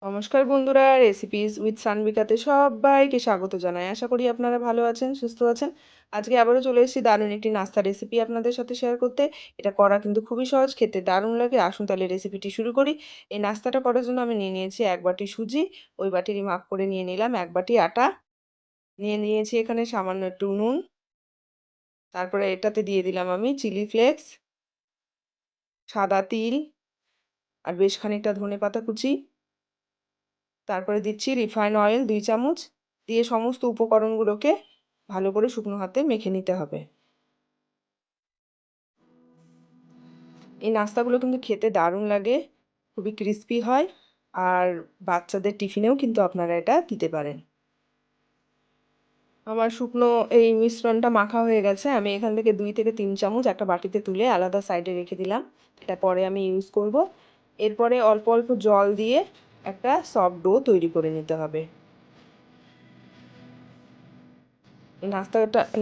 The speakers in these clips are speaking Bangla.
নমস্কার বন্ধুরা, রেসিপিস উইথ সানভিকাতে সবাইকে স্বাগত জানাই। আশা করি আপনারা ভালো আছেন, সুস্থ আছেন। আজকে আবারও চলে এসেছি দারুণ একটি নাস্তা রেসিপি আপনাদের সাথে শেয়ার করতে। এটা করা কিন্তু খুবই সহজ, খেতে দারুণ লাগে। আসুন তাহলে রেসিপিটি শুরু করি। এই নাস্তাটা করার জন্য আমি নিয়ে নিয়েছি 1 বাটি সুজি, ওই বাটিরই মাপ করে নিয়ে নিলাম 1 বাটি আটা, নিয়ে নিয়েছি এখানে সামান্য একটু নুন, তারপরে এটাতে দিয়ে দিলাম আমি চিলি ফ্লেক্স, সাদা তিল, আর বেশ খানিকটা ধনেপাতা কুচি, তারপরে দিচ্ছি রিফাইন অয়েল 2 চামচ, দিয়ে সমস্ত উপকরণগুলোকে ভালো করে শুকনো হাতে মেখে নিতে হবে। এই নাস্তাগুলো কিন্তু খেতে দারুণ লাগে, খুবই ক্রিস্পি হয়, আর বাচ্চাদের টিফিনেও কিন্তু আপনারা এটা দিতে পারেন। আমার শুকনো এই মিশ্রণটা মাখা হয়ে গেছে। আমি এখান থেকে 2 থেকে 3 চামচ একটা বাটিতে তুলে আলাদা সাইডে রেখে দিলাম, এটা পরে আমি ইউজ করব। এরপরে অল্প অল্প জল দিয়ে একটা সফট ডো তৈরি করে নিতে হবে।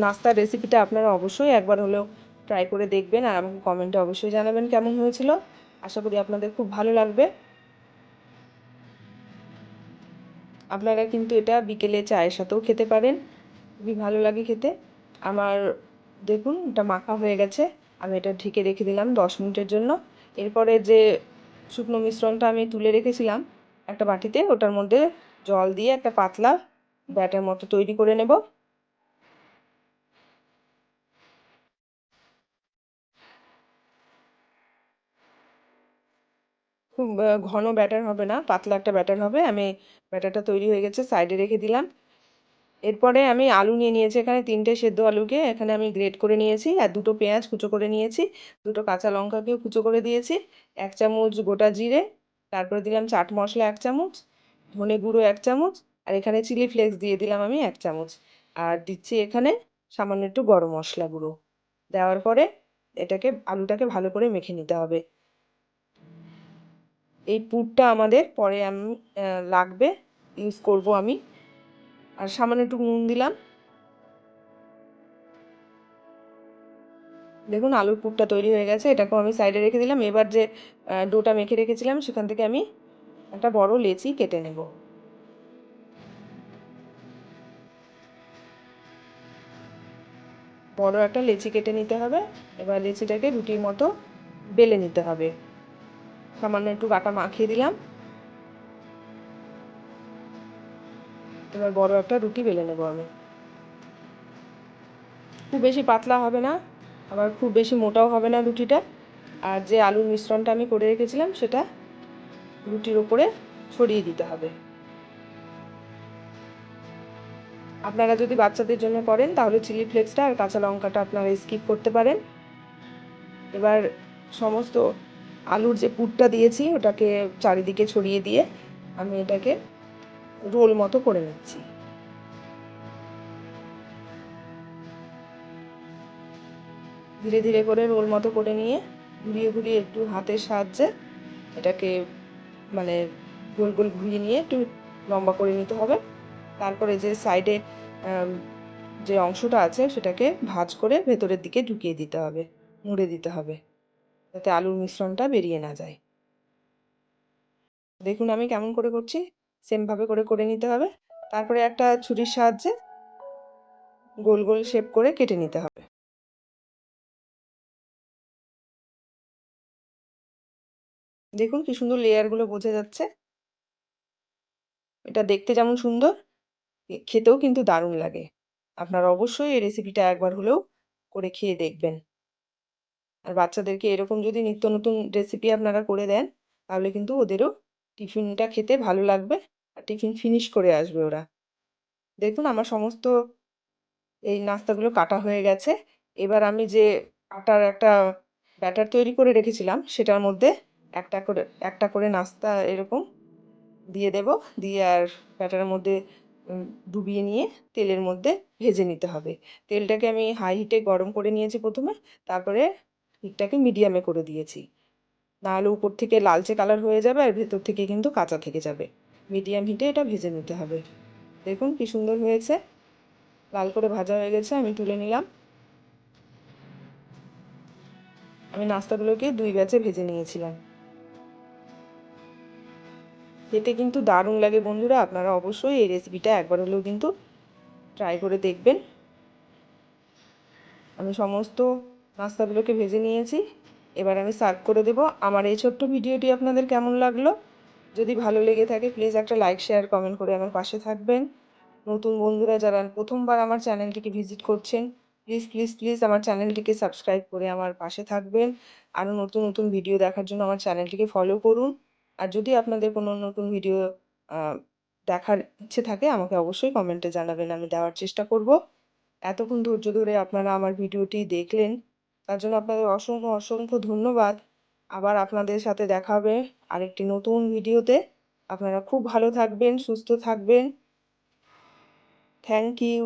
নাস্তার রেসিপিটা আপনারা অবশ্যই একবার হলেও ট্রাই করে দেখবেন, আর আমাকে কমেন্টে অবশ্যই জানাবেন কেমন হয়েছিল। আশা করি আপনাদের খুব ভালো লাগবে। আপনারা কিন্তু এটা বিকেলে চায়ের সাথেও খেতে পারেন, খুবই ভালো লাগে খেতে। আমার দেখুন এটা মাখা হয়ে গেছে, আমি এটা ঢেকে রেখে দিলাম 10 মিনিটের জন্য। এরপরে যে শুকনো মিশ্রণটা আমি তুলে রেখেছিলাম একটা বাটিতে, ওটার মধ্যে জল দিয়ে একটা পাতলা ব্যাটার মতো তৈরি করে নেব। খুব ঘন ব্যাটার হবে না, পাতলা একটা ব্যাটার হবে। আমি ব্যাটারটা তৈরি হয়ে গেছে, সাইডে রেখে দিলাম। এরপরে আমি আলু নিয়ে নিয়েছি, এখানে 3টে সেদ্ধ আলুকে এখানে আমি গ্রেট করে নিয়েছি, আর 2টো পেঁয়াজ কুচো করে নিয়েছি, 2টো কাঁচা লঙ্কাকেও কুচো করে দিয়েছি, 1 চামচ গোটা জিরে, তারপরে দিলাম চাট মশলা 1 চামচ, ধনে গুঁড়ো 1 চামচ, আর এখানে চিলি ফ্লেক্স দিয়ে দিলাম আমি 1 চামচ, আর দিচ্ছি এখানে সামান্য একটু গরম মশলা গুঁড়ো। দেওয়ার পরে আলুটাকে ভালো করে মেখে নিতে হবে। এই পুরটা আমাদের পরে আমি লাগবে, ইউজ করব আমি। আর সামান্য একটু নুন দিলাম। দেখুন আলুর পুরটা তৈরি হয়ে গেছে, এটাকেও আমি সাইডে রেখে দিলাম। এবার যে ডোটা মেখে রেখেছিলাম সেখান থেকে আমি একটা বড় লেচি কেটে নেব। বড় একটা লেচি কেটে নিতে হবে। এবার লেচিটাকে রুটির মতো বেলে নিতে হবে। সামান্য একটু আটা মাখিয়ে দিলাম। এবার বড় একটা রুটি বেলে নেব আমি। খুব বেশি পাতলা হবে না, আবার খুব বেশি মোটাও হবে না রুটিটা। আর যে আলুর মিশ্রণটা আমি করে রেখেছিলাম সেটা রুটির ওপরে ছড়িয়ে দিতে হবে। আপনারা যদি বাচ্চাদের জন্য করেন তাহলে চিলি ফ্লেক্সটা আর কাঁচা লঙ্কাটা আপনারা স্কিপ করতে পারেন। এবার সমস্ত আলুর যে পুরটা দিয়েছি ওটাকে চারিদিকে ছড়িয়ে দিয়ে আমি এটাকে রোল মতো করে নিচ্ছি। ধীরে ধীরে করে রোল মতো করে নিয়ে ঘুরিয়ে ঘুরিয়ে একটু হাতের সাহায্যে এটাকে মানে গোল গোল ঘুরিয়ে নিয়ে একটু লম্বা করে নিতে হবে। তারপরে যে সাইডে যে অংশটা আছে সেটাকে ভাঁজ করে ভেতরের দিকে ঢুকিয়ে দিতে হবে, মুড়ে দিতে হবে, যাতে আলুর মিশ্রণটা বেরিয়ে না যায়। দেখুন আমি কেমন করে করছি, সেমভাবে করে করে নিতে হবে। তারপরে একটা ছুরির সাহায্যে গোল গোল শেপ করে কেটে নিতে হবে। দেখুন কি সুন্দর লেয়ারগুলো বোঝা যাচ্ছে। এটা দেখতে যেমন সুন্দর, খেতেও কিন্তু দারুণ লাগে। আপনারা অবশ্যই এই রেসিপিটা একবার হলেও করে খেয়ে দেখবেন। আর বাচ্চাদেরকে এরকম যদি নিত্য নতুন রেসিপি আপনারা করে দেন তাহলে কিন্তু ওদেরও টিফিনটা খেতে ভালো লাগবে, আর টিফিন ফিনিশ করে আসবে ওরা। দেখুন আমার সমস্ত এই নাস্তাগুলো কাটা হয়ে গেছে। এবার আমি যে আটার একটা ব্যাটার তৈরি করে রেখেছিলাম সেটার মধ্যে একটা করে নাস্তা এরকম দিয়ে দেব, দিয়ে আর ব্যাটারের মধ্যে ডুবিয়ে নিয়ে তেলের মধ্যে ভেজে নিতে হবে। তেলটাকে আমি হাই হিটে গরম করে নিয়েছি প্রথমে, তারপরে হিটটাকে মিডিয়ামে করে দিয়েছি, নাহলে উপর থেকে লালচে কালার হয়ে যাবে আর ভেতর থেকে কিন্তু কাঁচা থেকে যাবে। মিডিয়াম হিটে এটা ভেজে নিতে হবে। দেখুন কি সুন্দর হয়েছে, লাল করে ভাজা হয়ে গেছে, আমি তুলে নিলাম। আমি নাস্তাগুলোকে 2 ব্যাচে ভেজে নিয়েছিলাম। খেতে কিন্তু দারুণ লাগে বন্ধুরা। আপনারা অবশ্যই এই রেসিপিটা একবার হলেও কিন্তু ট্রাই করে দেখবেন। আমি সমস্ত নাস্তাগুলোকে ভেজে নিয়েছি, এবার আমি সার্ভ করে দেব। আমার এই ছোট্ট ভিডিওটি আপনাদের কেমন লাগলো? যদি ভালো লেগে থাকে প্লিজ একটা লাইক, শেয়ার, কমেন্ট করে আমার পাশে থাকবেন। নতুন বন্ধুরা যারা প্রথমবার আমার চ্যানেলটিকে ভিজিট করছেন, প্লিজ প্লিজ প্লিজ আমার চ্যানেলটিকে সাবস্ক্রাইব করে আমার পাশে থাকবেন। আরও নতুন নতুন ভিডিও দেখার জন্য আমার চ্যানেলটিকে ফলো করুন। আর যদি আপনাদের কোনো নতুন ভিডিও দেখার ইচ্ছে থাকে আমাকে অবশ্যই কমেন্টে জানাবেন, আমি দেওয়ার চেষ্টা করব। এতক্ষণ ধৈর্য ধরে আপনারা আমার ভিডিওটি দেখলেন, তার জন্য আপনাদের অসংখ্য অসংখ্য ধন্যবাদ। আবার আপনাদের সাথে দেখা হবে আরেকটি নতুন ভিডিওতে। আপনারা খুব ভালো থাকবেন, সুস্থ থাকবেন। Thank you.